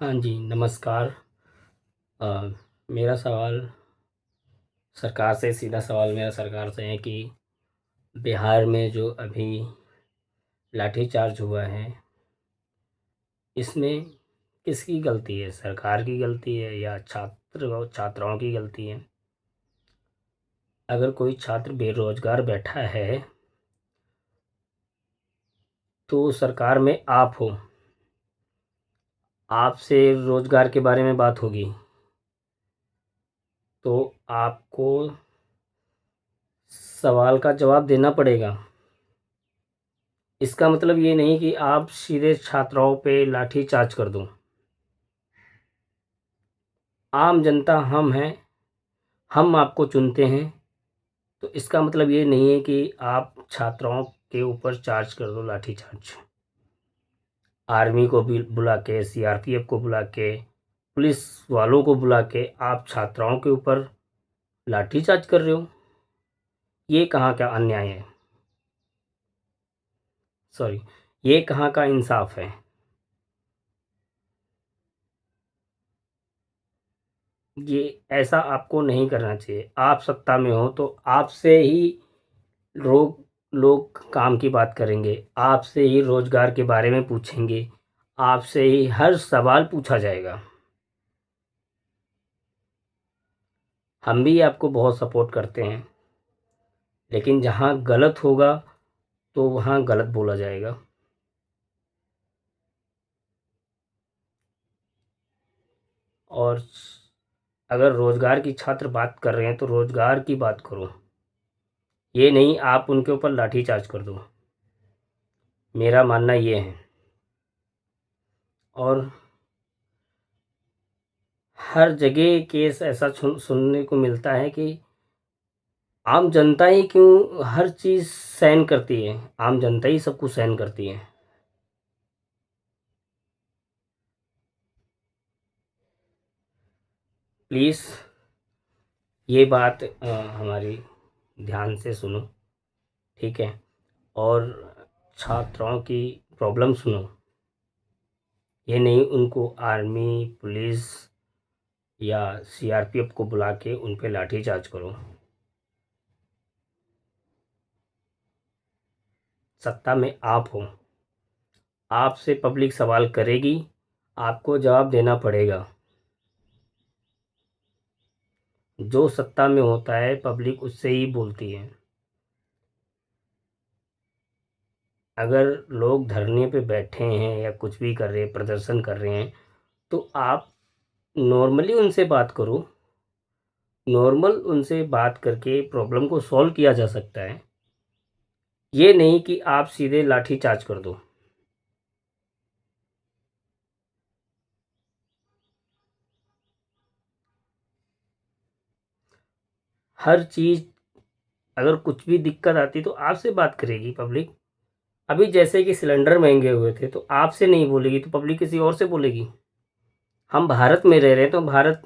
हाँ जी, नमस्कार। अ, मेरा सवाल सरकार से सीधा सवाल मेरा सरकार से है कि बिहार में जो अभी लाठीचार्ज हुआ है, इसमें किसकी गलती है? सरकार की गलती है या छात्राओं की गलती है? अगर कोई छात्र बेरोज़गार बैठा है, तो सरकार में आप हो, आपसे रोज़गार के बारे में बात होगी, तो आपको सवाल का जवाब देना पड़ेगा। इसका मतलब ये नहीं कि आप सीधे छात्राओं पे लाठीचार्ज कर दो। आम जनता हम हैं, हम आपको चुनते हैं, तो इसका मतलब ये नहीं है कि आप छात्राओं के ऊपर चार्ज कर दो लाठीचार्ज। आर्मी को भी बुला के, सीआरपीएफ को बुला के, पुलिस वालों को बुला के आप छात्राओं के ऊपर लाठीचार्ज कर रहे हो। ये कहाँ का अन्याय है? सॉरी, ये कहाँ का इंसाफ है? ये ऐसा आपको नहीं करना चाहिए। आप सत्ता में हो तो आपसे ही लोग लोग काम की बात करेंगे, आपसे ही रोज़गार के बारे में पूछेंगे, आपसे ही हर सवाल पूछा जाएगा। हम भी आपको बहुत सपोर्ट करते हैं, लेकिन जहाँ गलत होगा तो वहाँ गलत बोला जाएगा। और अगर रोज़गार की छात्र बात कर रहे हैं तो रोज़गार की बात करो, ये नहीं आप उनके ऊपर लाठीचार्ज कर दो। मेरा मानना ये है। और हर जगह केस ऐसा सुनने को मिलता है कि आम जनता ही क्यों हर चीज़ सहन करती है, आम जनता ही सब कुछ सहन करती है। प्लीज़ ये बात हमारी ध्यान से सुनो, ठीक है? और छात्राओं की प्रॉब्लम सुनो। ये नहीं उनको आर्मी, पुलिस या सीआरपीएफ को बुला के उन पे लाठीचार्ज करो। सत्ता में आप हो, आपसे पब्लिक सवाल करेगी, आपको जवाब देना पड़ेगा। जो सत्ता में होता है पब्लिक उससे ही बोलती है। अगर लोग धरने पे बैठे हैं या कुछ भी कर रहे हैं, प्रदर्शन कर रहे हैं, तो आप नॉर्मली उनसे बात करो। नॉर्मल उनसे बात करके प्रॉब्लम को सॉल्व किया जा सकता है। ये नहीं कि आप सीधे लाठीचार्ज कर दो। हर चीज़ अगर कुछ भी दिक्कत आती तो आपसे बात करेगी पब्लिक। अभी जैसे कि सिलेंडर महँगे हुए थे तो आपसे नहीं बोलेगी तो पब्लिक किसी और से बोलेगी। हम भारत में रह रहे हैं तो भारत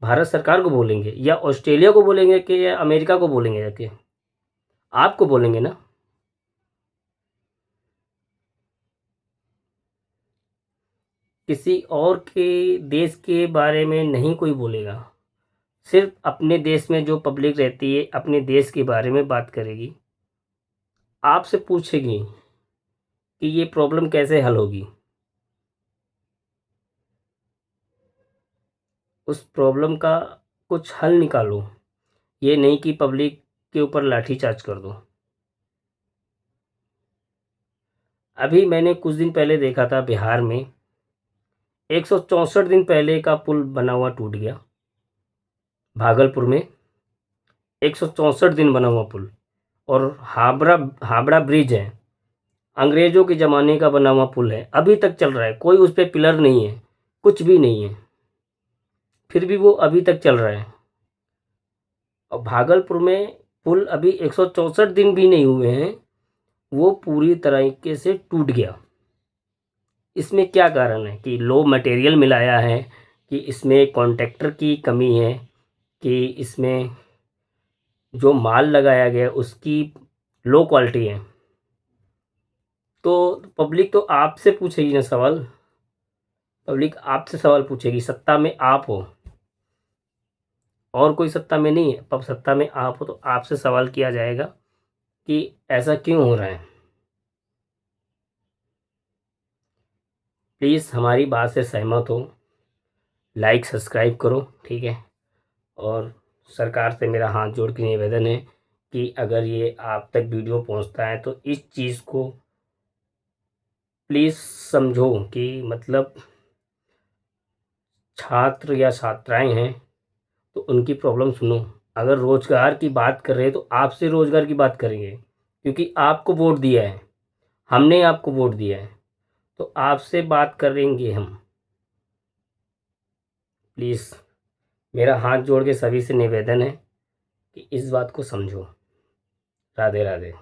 भारत सरकार को बोलेंगे या ऑस्ट्रेलिया को बोलेंगे कि या अमेरिका को बोलेंगे जाके? आपको बोलेंगे ना। किसी और के देश के बारे में नहीं कोई बोलेगा। सिर्फ़ अपने देश में जो पब्लिक रहती है, अपने देश के बारे में बात करेगी। आपसे पूछेगी कि ये प्रॉब्लम कैसे हल होगी? उस प्रॉब्लम का कुछ हल निकालो। ये नहीं कि पब्लिक के ऊपर लाठीचार्ज कर दो। अभी मैंने कुछ दिन पहले देखा था बिहार में 164 दिन पहले का पुल बना हुआ टूट गया। भागलपुर में 164 दिन बना हुआ पुल। और हावड़ा हावड़ा ब्रिज है, अंग्रेज़ों के ज़माने का बना हुआ पुल है, अभी तक चल रहा है। कोई उस पे पिलर नहीं है, कुछ भी नहीं है, फिर भी वो अभी तक चल रहा है। और भागलपुर में पुल अभी 164 दिन भी नहीं हुए हैं, वो पूरी तरीके से टूट गया। इसमें क्या कारण है? कि लो मटेरियल मिलाया है, कि इसमें कॉन्ट्रैक्टर की कमी है, कि इसमें जो माल लगाया गया है उसकी लो क्वालिटी है? तो पब्लिक तो आपसे पूछेगी ना सवाल। पब्लिक आपसे सवाल पूछेगी, सत्ता में आप हो, और कोई सत्ता में नहीं है, अब सत्ता में आप हो तो आपसे सवाल किया जाएगा कि ऐसा क्यों हो रहा है। प्लीज़ हमारी बात से सहमत हो, लाइक सब्सक्राइब करो, ठीक है। और सरकार से मेरा हाथ जोड़ के निवेदन है कि अगर ये आप तक वीडियो पहुंचता है तो इस चीज़ को प्लीज़ समझो कि मतलब छात्र या छात्राएं हैं तो उनकी प्रॉब्लम सुनो। अगर रोज़गार की बात कर रहे हैं तो आपसे रोज़गार की बात करेंगे, क्योंकि आपको वोट दिया है, हमने आपको वोट दिया है, तो आपसे बात करेंगे हम। प्लीज़ मेरा हाथ जोड़ के सभी से निवेदन है कि इस बात को समझो। राधे राधे।